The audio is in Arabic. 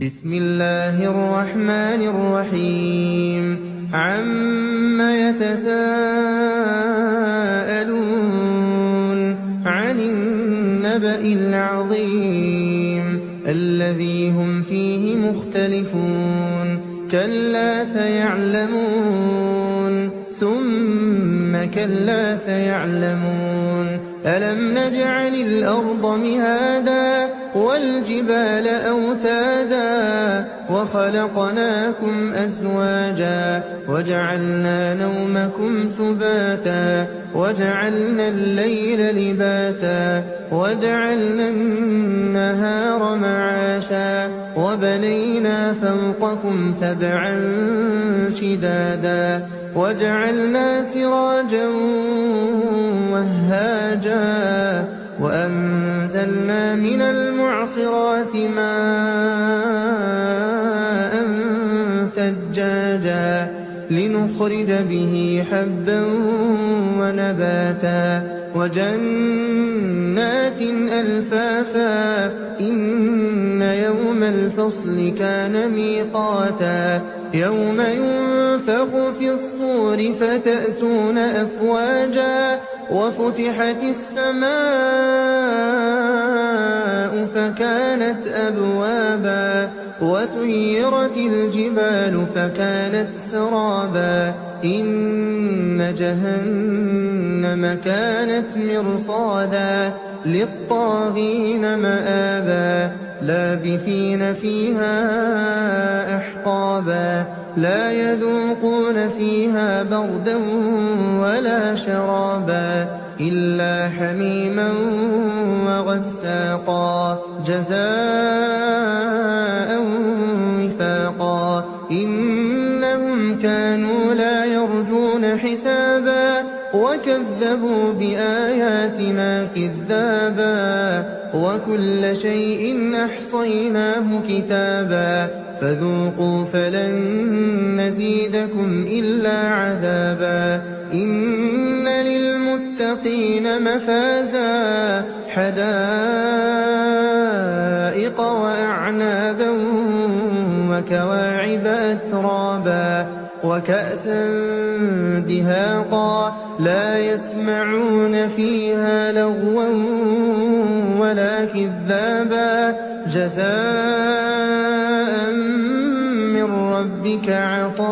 بسم الله الرحمن الرحيم عم يتساءلون عن النبأ العظيم الذي هم فيه مختلفون كلا سيعلمون ثم كلا سيعلمون ألم نجعل الأرض مهادا والجبال أوتادا وخلقناكم أزواجا وجعلنا نومكم سباتا وجعلنا الليل لباسا وجعلنا النهار معاشا وبنينا فوقكم سبعا شدادا وجعلنا سراجا وهاجا وأنزلنا من المعصرات ماء ثجاجا لنخرج به حبا ونباتا وجنات ألفافا إن يوم الفصل كان ميقاتا يوم ينفخ في الصور فتأتون أفواجا وفتحت السماء فكانت أبوابا وسيرت الجبال فكانت سرابا إن جهنم كانت مرصادا للطاغين مآبا لابثين فيها أحقابا لا يذوقون فيها بردا ولا شرابا إلا حميما وغساقا جزاء وفاقا إنهم كانوا لا يرجون حسابا وكذبوا بآياتنا كذابا وكل شيء أحصيناه كتابا فذوقوا فلن نزيدكم إلا عذابا إن للمتقين مفازا حدائق وأعنابا وكواعب أترابا وكأسا دهاقا لا يسمعون فيها لغوا ولا كذابا جزاء من ربك عطاء